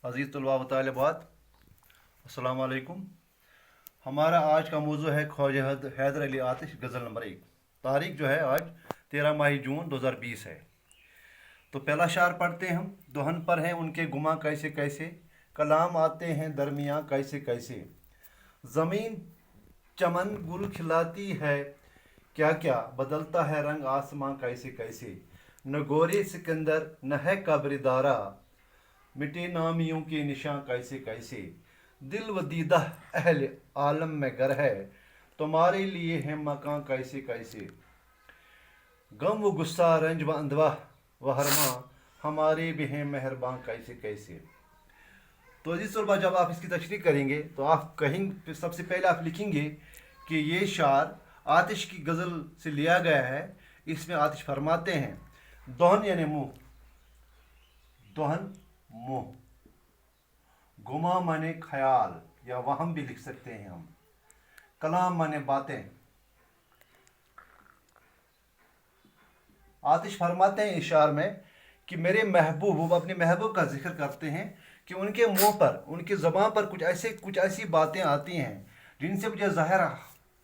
अज़ीज़ तलबा व तालिबात, अस्सलाम वालेकुम। हमारा आज का मौजू है ख्वाजा हैदर अली आतिश गज़ल नंबर 1। तारीख जो है आज 13 मई जून 2020 है। तो पहला शार पढ़ते हैं हम। दोहन पर हैं उनके गुमा कैसे कैसे, कलाम आते हैं दरमियाँ कैसे कैसे। ज़मीन चमन गुल खिलाती है क्या क्या, बदलता है रंग आसमां कैसे कैसे। न गोरे सिकंदर न है कब्र दारा, मिटे नामियों के निशां कैसे कैसे। दिल व दीदा अहल आलम में घर है, तुम्हारे लिए है मकां कैसे कैसे। गम व गुस्सा रंज व अंधवा व हरमा, हमारे भी हैं मेहरबान कैसे कैसे। तो अजीज तलबा, जब आप इसकी तशरीह करेंगे तो आप कहेंगे, सबसे पहले आप लिखेंगे कि ये शार आतिश की गज़ल से लिया गया है। इसमें आतिश फरमाते हैं, दोहन यानी मुँह, दोहन मुँह, गुमा माने ख्याल या वहम भी लिख सकते हैं हम, कलाम माने बातें। आतिश फरमाते हैं इशार में कि मेरे महबूब, वो अपने महबूब का जिक्र करते हैं कि उनके मुंह पर, उनकी ज़बान पर कुछ ऐसी बातें आती हैं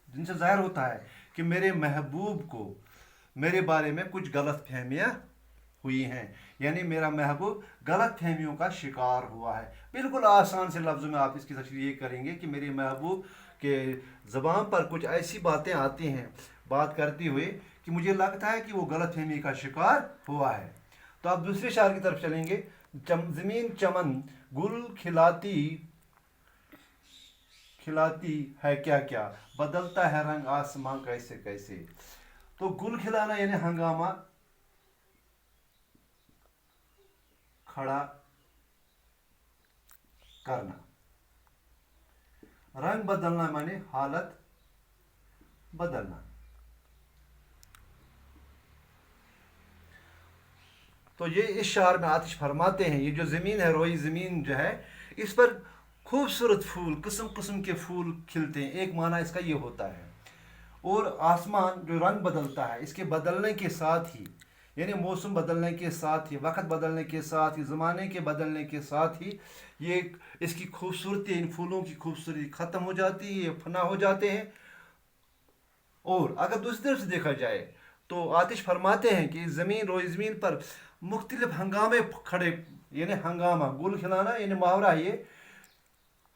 जिनसे ज़ाहिर होता है कि मेरे महबूब को मेरे बारे में कुछ गलत फहमियाँ हुई हैं, यानी मेरा महबूब गलत फहमियों का शिकार हुआ है। बिल्कुल आसान से लफ्ज़ों में आप इसकी तशरीह ये करेंगे कि मेरे महबूब के ज़बान पर कुछ ऐसी बातें आती हैं बात करते हुए कि मुझे लगता है कि वो गलत फहमी का शिकार हुआ है। तो आप दूसरे शार की तरफ चलेंगे। ज़मीन चमन गुल खिलाती है क्या क्या, बदलता है रंग आसमां कैसे कैसे। तो गुल खिलाना यानी हंगामा खड़ा करना, रंग बदलना माने हालत बदलना। तो ये इस शार में आतिश फरमाते हैं, ये जो ज़मीन है, रोई ज़मीन जो है, इस पर खूबसूरत फूल, किस्म किस्म के फूल खिलते हैं। एक माना इसका ये होता है। और आसमान जो रंग बदलता है, इसके बदलने के साथ ही, यानी मौसम बदलने के साथ ही, वक्त बदलने के साथ ही, ज़माने के बदलने के साथ ही, ये इसकी खूबसूरती, इन फूलों की खूबसूरती ख़त्म हो जाती है, ये फना हो जाते हैं। और अगर दूसरी तरफ से देखा जाए तो आतिश फरमाते हैं कि ज़मीन, रोई ज़मीन पर मुख्तलिफ हंगामे खड़े, यानी हंगामा, गुल खिलाना यानी मुहावरा, ये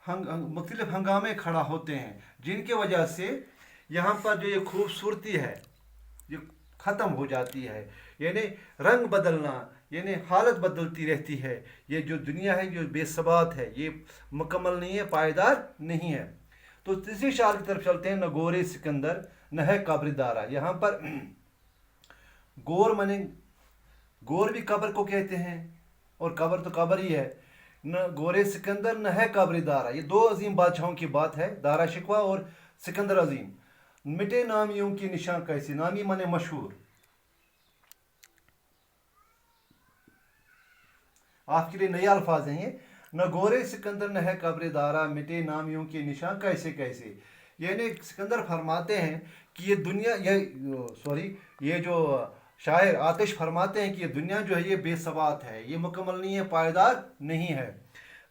मुख्तलिफ हंगामे खड़ा होते हैं, जिनके वजह से यहाँ पर जो ये खूबसूरती है ये ख़त्म हो जाती है। यानी रंग बदलना यानी हालत बदलती रहती है। ये जो दुनिया है जो बेसबात है, ये मुकम्मल नहीं है, पायदार नहीं है। तो तीसरी शार की तरफ चलते हैं। न गोरे सिकंदर न है कब्रदारा। यहाँ पर गोर माने, गोर भी कब्र को कहते हैं और कब्र तो कब्र ही है। न गोरे सिकंदर न है कब्र दारा, ये दो अजीम बादशाहों की बात है, दारा शिकवा और सिकंदर अजीम। मिटे नामियों की निशान कैसे, नामी माने मशहूर। आपके लिए नए अल्फाज हैं ये। न गोरे सिकंदर न है कब्र दारा, मिटे नामियों के निशान कैसे कैसे। यानी सिकंदर फरमाते हैं कि ये दुनिया, ये जो शायर आतिश फरमाते हैं कि ये दुनिया जो है ये बेसबात है, ये मुकम्मल नहीं है, पायदार नहीं है।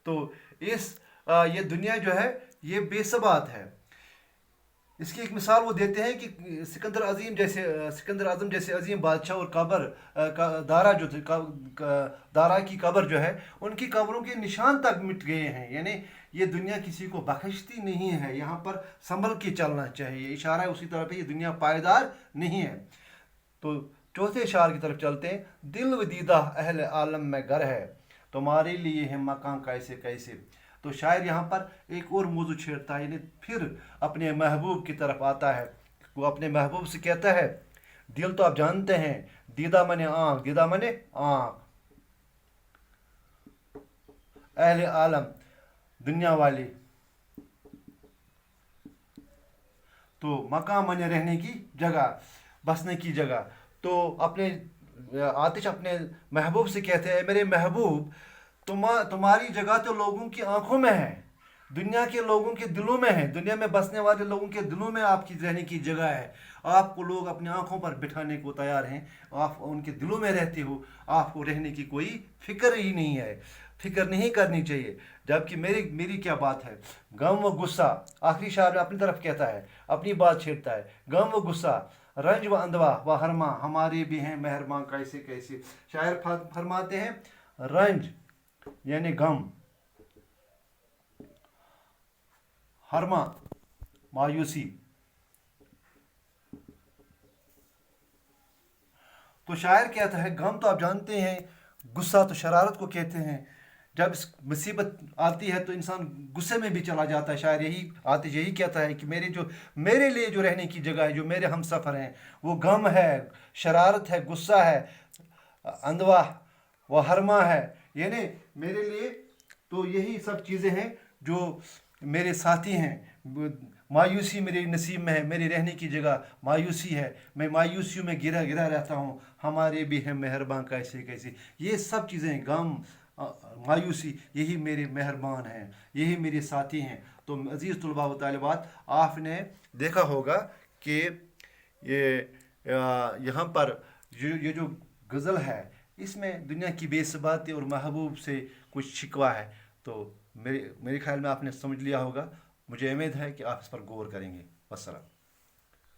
तो ये दुनिया जो है ये बेसबात है। इसकी एक मिसाल वो देते हैं कि सिकंदर आज़म जैसे अजीम बादशाह और दारा जो थे, दारा की कब्र जो है, उनकी कब्रों के निशान तक मिट गए हैं। यानी ये दुनिया किसी को बख्शती नहीं है, यहाँ पर संभल के चलना चाहिए। इशारा है उसी तरह पे, ये दुनिया पायदार नहीं है। तो चौथे शार की तरफ चलते हैं। दिल व दीदा अहल आलम में घर है, तुम्हारे लिए है मकान कैसे कैसे। तो शायर यहाँ पर एक और मौजू छेड़ता है, यानी फिर अपने महबूब की तरफ आता है। वो अपने महबूब से कहता है, दिल तो आप जानते हैं, दीदा मने आँख, दीदा मने आँख, अहल आलम दुनिया वाली, तो मकान मने रहने की जगह, बसने की जगह। तो आतिश अपने महबूब से कहते हैं, मेरे महबूब, तुम्हारी जगह तो लोगों की आंखों में है, दुनिया के लोगों के दिलों में है, दुनिया में बसने वाले लोगों के दिलों में आपकी रहने की जगह है। आपको लोग अपनी आंखों पर बिठाने को तैयार हैं, आप उनके दिलों में रहते हो, आपको रहने की कोई फिक्र ही नहीं है। फिक्र नहीं करनी चाहिए। जबकि मेरी क्या बात है, गम व गुस्सा, आखिरी शायर में अपनी तरफ कहता है, अपनी बात छेड़ता है, गम व गुस्सा, रंज व अंधवा व हरमा हमारे भी हैं मेहरबान कैसे कैसे। शायर फरमाते हैं रंज यानी गम, हरमा मायूसी। तो शायर कहता है गम तो आप जानते हैं, गुस्सा तो शरारत को कहते हैं। जब इस मुसीबत आती है तो इंसान गुस्से में भी चला जाता है। शायर यही कहता है कि मेरे लिए जो रहने की जगह है, जो मेरे हम सफ़र हैं, वो गम है, शरारत है, गुस्सा है, अंधवा व हरमा है। यानी मेरे लिए तो यही सब चीज़ें हैं जो मेरे साथी हैं। मायूसी मेरे नसीब में है, मेरी रहने की जगह मायूसी है, मैं मायूसियों में गिरा गिरा रहता हूँ, हमारे भी हैं मेहरबान कैसे कैसे। ये सब चीज़ें, गम, मायूसी, यही मेरे मेहरबान हैं, यही मेरे साथी हैं। तो अज़ीज़ तलबा व तालिबात, आपने देखा होगा कि यहाँ पर ये जो गज़ल है, इसमें दुनिया की बेसबाती और महबूब से कुछ शिकवा है। तो मेरे ख्याल में आपने समझ लिया होगा। मुझे उम्मीद है कि आप इस पर गौर करेंगे। वस्सलाम।